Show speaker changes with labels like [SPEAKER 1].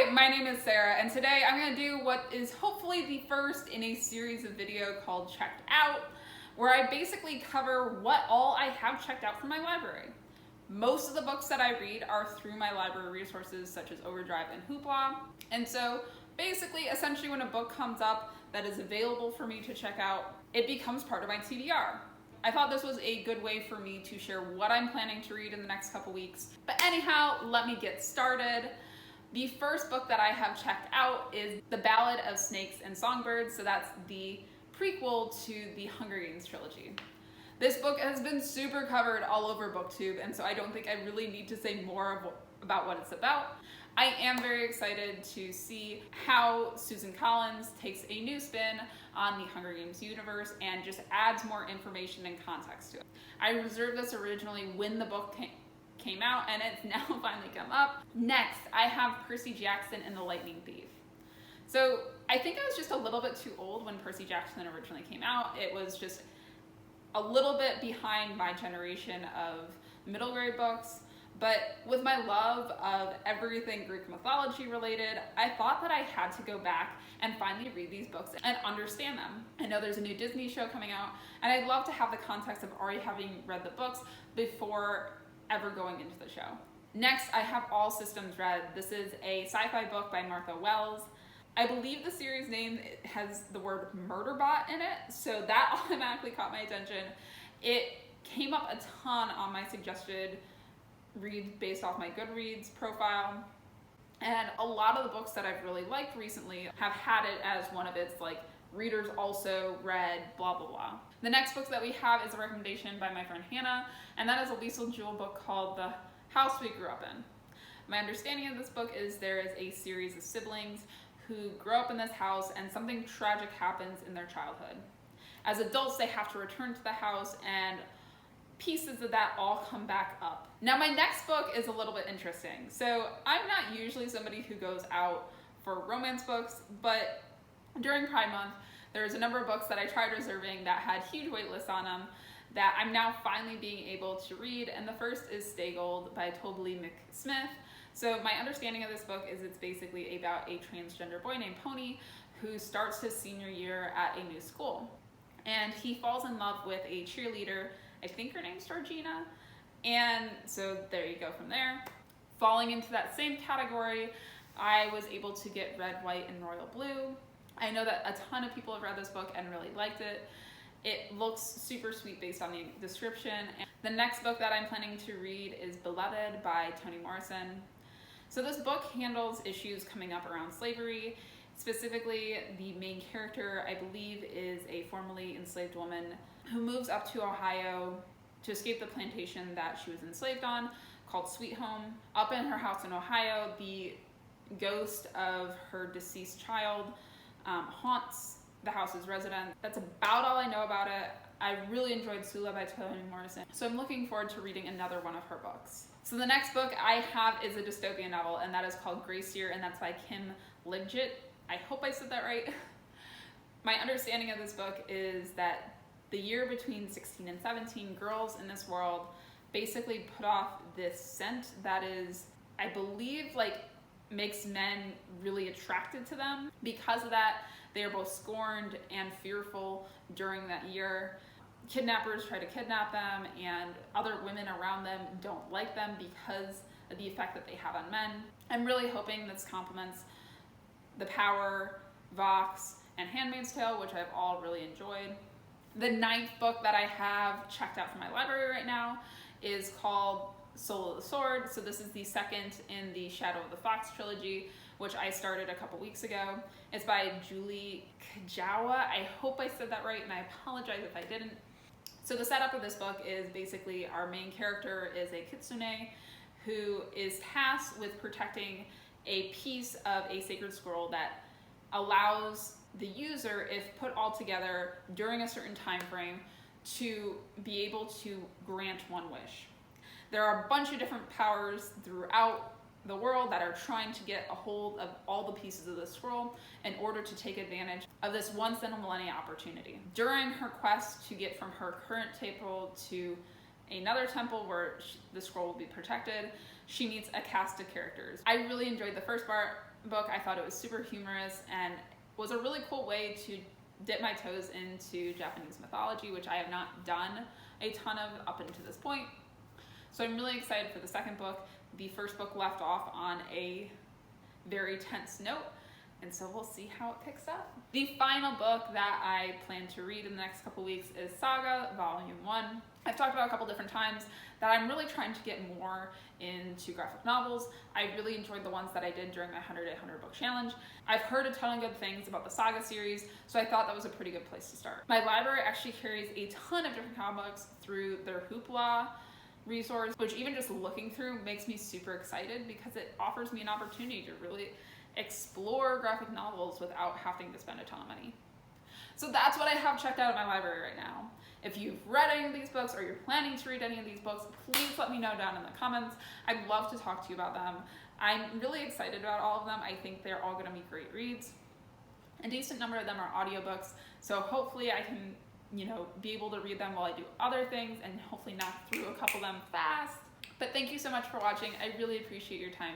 [SPEAKER 1] Hi, my name is Sarah, and today I'm going to do what is hopefully the first in a series of video called Checked Out, where I basically cover what all I have checked out from my library. Most of the books that I read are through my library resources such as Overdrive and Hoopla, and so basically, essentially when a book comes up that is available for me to check out, it becomes part of my TBR. I thought this was a good way for me to share what I'm planning to read in the next couple weeks. But anyhow, let me get started. The first book that I have checked out is The Ballad of Snakes and Songbirds, so that's the prequel to the Hunger Games trilogy. This book has been super covered all over BookTube, and so I don't think I really need to say more about what it's about. I am very excited to see how Susan Collins takes a new spin on the Hunger Games universe and just adds more information and context to it. I reserved this originally when the book came out, and it's now finally come up. Next, I have Percy Jackson and the Lightning Thief. So I think I was just a little bit too old when Percy Jackson originally came out. It was just a little bit behind my generation of middle grade books, but with my love of everything Greek mythology related, I thought that I had to go back and finally read these books and understand them. I know there's a new Disney show coming out, and I'd love to have the context of already having read the books before ever going into the show. Next, I have All Systems Red. This is a sci-fi book by Martha Wells. I believe the series name has the word Murderbot in it, so that automatically caught my attention. It came up a ton on my suggested reads based off my Goodreads profile, and a lot of the books that I've really liked recently have had it as one of its readers also read, blah blah blah. The next book that we have is a recommendation by my friend Hannah, and that is a Lisa Jewell book called The House We Grew Up In. My understanding of this book is there is a series of siblings who grow up in this house and something tragic happens in their childhood. As adults, they have to return to the house, and pieces of that all come back up. Now, my next book is a little bit interesting. So I'm not usually somebody who goes out for romance books, but during Pride Month, there's a number of books that I tried reserving that had huge wait lists on them that I'm now finally being able to read, and the first is Stay Gold by Toby McSmith. So my understanding of this book is it's basically about a transgender boy named Pony who starts his senior year at a new school. And he falls in love with a cheerleader, I think her name's Georgina, and so there you go from there. Falling into that same category, I was able to get Red, White, and Royal Blue. I know that a ton of people have read this book and really liked it. It looks super sweet based on the description. And the next book that I'm planning to read is Beloved by Toni Morrison. So this book handles issues coming up around slavery. Specifically, the main character, I believe, is a formerly enslaved woman who moves up to Ohio to escape the plantation that she was enslaved on, called Sweet Home. Up in her house in Ohio, the ghost of her deceased child haunts the house's residents. That's about all I know about it. I really enjoyed Sula by Toni Morrison, so I'm looking forward to reading another one of her books. So the next book I have is a dystopian novel, and that is called Gracier, and that's by Kim Liggett. I hope I said that right. My understanding of this book is that the year between 16 and 17, girls in this world basically put off this scent that is, I believe, makes men really attracted to them. Because of that, they are both scorned and fearful during that year. Kidnappers try to kidnap them, and other women around them don't like them because of the effect that they have on men. I'm really hoping this complements The Power, Vox, and Handmaid's Tale, which I've all really enjoyed. The ninth book that I have checked out from my library right now is called Soul of the Sword. So this is the second in the Shadow of the Fox trilogy, which I started a couple weeks ago. It's by Julie Kajawa. I hope I said that right, and I apologize if I didn't. So the setup of this book is basically our main character is a kitsune who is tasked with protecting a piece of a sacred scroll that allows the user, if put all together during a certain time frame, to be able to grant one wish. There are a bunch of different powers throughout the world that are trying to get a hold of all the pieces of the scroll in order to take advantage of this once in a millennia opportunity. During her quest to get from her current temple to another temple where the scroll will be protected, she meets a cast of characters. I really enjoyed the first book. I thought it was super humorous and was a really cool way to dip my toes into Japanese mythology, which I have not done a ton of up until this point. So I'm really excited for the second book. The first book left off on a very tense note, and so we'll see how it picks up. The final book that I plan to read in the next couple weeks is Saga, Volume 1. I've talked about a couple different times that I'm really trying to get more into graphic novels. I really enjoyed the ones that I did during my 100 Day 100 Book Challenge. I've heard a ton of good things about the Saga series, so I thought that was a pretty good place to start. My library actually carries a ton of different comic books through their Hoopla resource, which even just looking through makes me super excited because it offers me an opportunity to really explore graphic novels without having to spend a ton of money. So that's what I have checked out at my library right now. If you've read any of these books or you're planning to read any of these books, please let me know down in the comments. I'd love to talk to you about them. I'm really excited about all of them. I think they're all going to be great reads. A decent number of them are audiobooks, so hopefully I can, be able to read them while I do other things and hopefully knock through a couple of them fast. But thank you so much for watching. I really appreciate your time.